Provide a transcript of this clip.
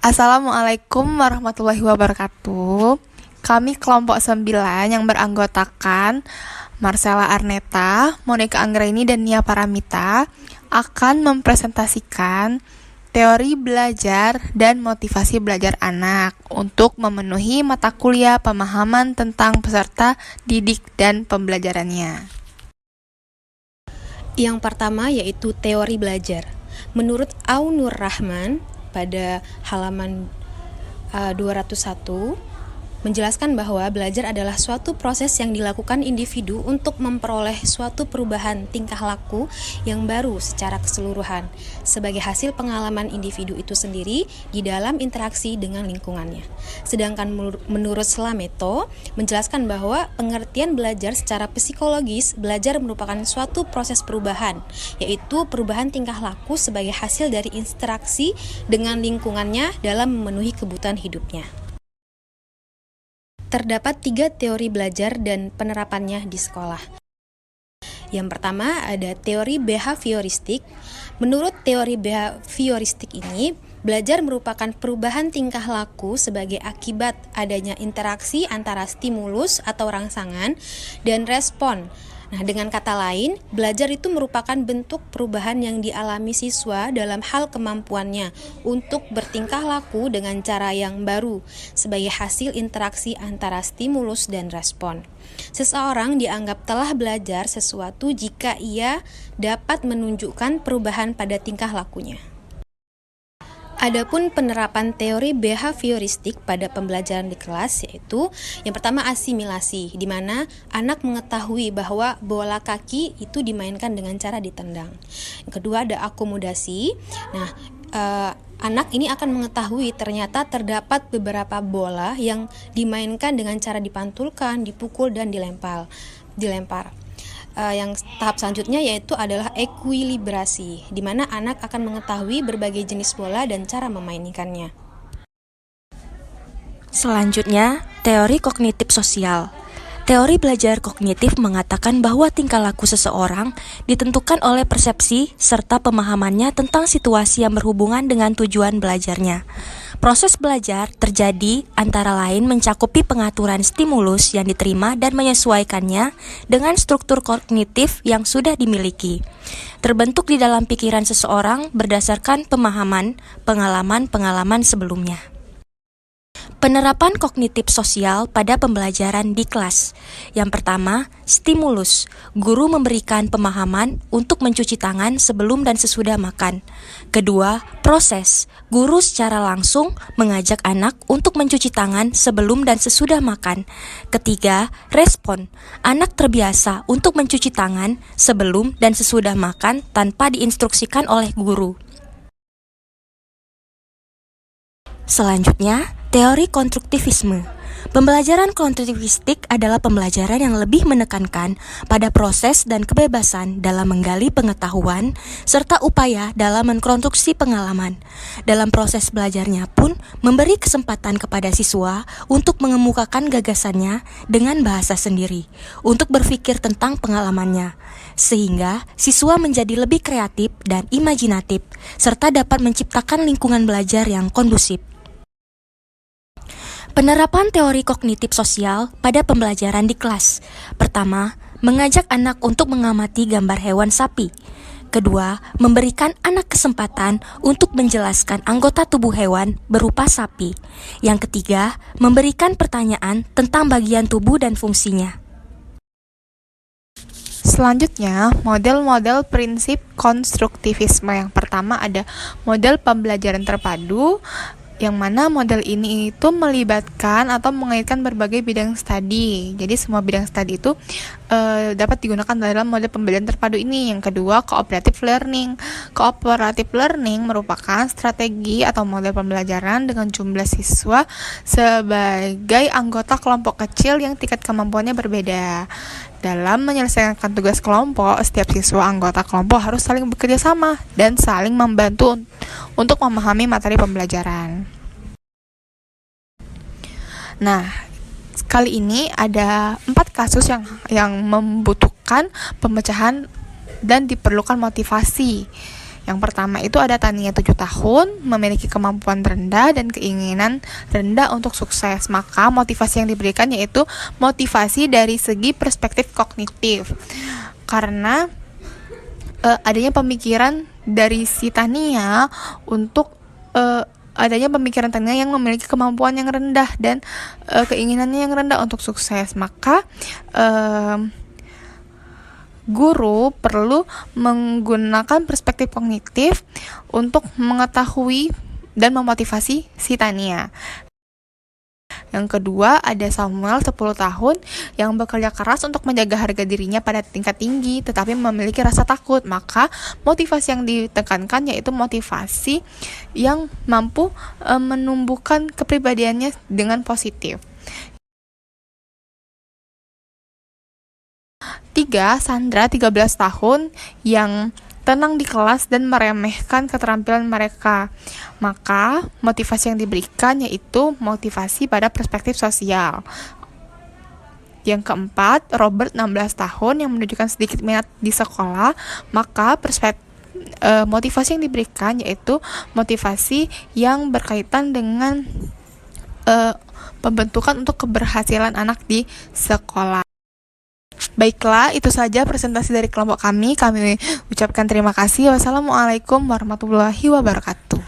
Assalamualaikum warahmatullahi wabarakatuh. Kami kelompok 9 yang beranggotakan Marcella Arneta, Monica Anggraini, dan Nia Paramita akan mempresentasikan teori belajar dan motivasi belajar anak untuk memenuhi mata kuliah pemahaman tentang peserta didik dan pembelajarannya. Yang pertama yaitu teori belajar. Menurut Aunur Rahman pada halaman 201 menjelaskan bahwa belajar adalah suatu proses yang dilakukan individu untuk memperoleh suatu perubahan tingkah laku yang baru secara keseluruhan sebagai hasil pengalaman individu itu sendiri di dalam interaksi dengan lingkungannya. Sedangkan menurut Slameto menjelaskan bahwa pengertian belajar secara psikologis, belajar merupakan suatu proses perubahan, yaitu perubahan tingkah laku sebagai hasil dari interaksi dengan lingkungannya dalam memenuhi kebutuhan hidupnya. Terdapat 3 teori belajar dan penerapannya di sekolah. Yang pertama ada teori behavioristik. Menurut teori behavioristik ini, belajar merupakan perubahan tingkah laku sebagai akibat adanya interaksi antara stimulus atau rangsangan dan respon. Nah, dengan kata lain, belajar itu merupakan bentuk perubahan yang dialami siswa dalam hal kemampuannya untuk bertingkah laku dengan cara yang baru sebagai hasil interaksi antara stimulus dan respon. Seseorang dianggap telah belajar sesuatu jika ia dapat menunjukkan perubahan pada tingkah lakunya. Adapun penerapan teori behavioristik pada pembelajaran di kelas yaitu yang pertama asimilasi, di mana anak mengetahui bahwa bola kaki itu dimainkan dengan cara ditendang. Yang kedua ada akomodasi. Nah, anak ini akan mengetahui ternyata terdapat beberapa bola yang dimainkan dengan cara dipantulkan, dipukul, dan dilempar. Yang tahap selanjutnya yaitu adalah ekuilibrasi, di mana anak akan mengetahui berbagai jenis bola dan cara memainkannya. Selanjutnya, teori kognitif sosial. Teori belajar kognitif mengatakan bahwa tingkah laku seseorang ditentukan oleh persepsi serta pemahamannya tentang situasi yang berhubungan dengan tujuan belajarnya. Proses belajar terjadi antara lain mencakupi pengaturan stimulus yang diterima dan menyesuaikannya dengan struktur kognitif yang sudah dimiliki. Terbentuk di dalam pikiran seseorang berdasarkan pemahaman, pengalaman sebelumnya. Penerapan kognitif sosial pada pembelajaran di kelas. Yang pertama, stimulus. Guru memberikan pemahaman untuk mencuci tangan sebelum dan sesudah makan. Kedua, proses. Guru secara langsung mengajak anak untuk mencuci tangan sebelum dan sesudah makan. Ketiga, respon. Anak terbiasa untuk mencuci tangan sebelum dan sesudah makan tanpa diinstruksikan oleh guru. Selanjutnya, teori konstruktivisme. Pembelajaran konstruktivistik adalah pembelajaran yang lebih menekankan pada proses dan kebebasan dalam menggali pengetahuan serta upaya dalam mengkonstruksi pengalaman. Dalam proses belajarnya pun memberi kesempatan kepada siswa untuk mengemukakan gagasannya dengan bahasa sendiri, untuk berpikir tentang pengalamannya, sehingga siswa menjadi lebih kreatif dan imajinatif serta dapat menciptakan lingkungan belajar yang kondusif. Penerapan teori kognitif sosial pada pembelajaran di kelas. Pertama, mengajak anak untuk mengamati gambar hewan sapi. Kedua, memberikan anak kesempatan untuk menjelaskan anggota tubuh hewan berupa sapi. Yang ketiga, memberikan pertanyaan tentang bagian tubuh dan fungsinya. Selanjutnya, model-model prinsip konstruktivisme. Yang pertama ada model pembelajaran terpadu, yang mana model ini itu melibatkan atau mengaitkan berbagai bidang studi. Jadi semua bidang studi itu dapat digunakan dalam model pembelajaran terpadu ini. Yang kedua, cooperative learning. Cooperative learning merupakan strategi atau model pembelajaran dengan jumlah siswa sebagai anggota kelompok kecil yang tingkat kemampuannya berbeda. Dalam menyelesaikan tugas kelompok, setiap siswa anggota kelompok harus saling bekerja sama dan saling membantu untuk memahami materi pembelajaran. Nah, kali ini ada 4 kasus yang membutuhkan pemecahan dan diperlukan motivasi. Yang pertama itu ada Tania 7 tahun, memiliki kemampuan rendah dan keinginan rendah untuk sukses. Maka motivasi yang diberikan yaitu motivasi dari segi perspektif kognitif. Karena adanya pemikiran dari si Tania untuk adanya pemikiran Tania yang memiliki kemampuan yang rendah dan keinginannya yang rendah untuk sukses. Maka guru perlu menggunakan perspektif kognitif untuk mengetahui dan memotivasi si Tania. Yang kedua ada Samuel 10 tahun yang bekerja keras untuk menjaga harga dirinya pada tingkat tinggi tetapi memiliki rasa takut. Maka motivasi yang ditekankan yaitu motivasi yang mampu menumbuhkan kepribadiannya dengan positif. 3. Sandra 13 tahun yang tenang di kelas dan meremehkan keterampilan mereka. Maka motivasi yang diberikan yaitu motivasi pada perspektif sosial. Yang keempat, Robert 16 tahun yang menunjukkan sedikit minat di sekolah. Maka motivasi yang diberikan yaitu motivasi yang berkaitan dengan pembentukan untuk keberhasilan anak di sekolah. Baiklah, itu saja presentasi dari kelompok kami. Kami ucapkan terima kasih. Wassalamualaikum warahmatullahi wabarakatuh.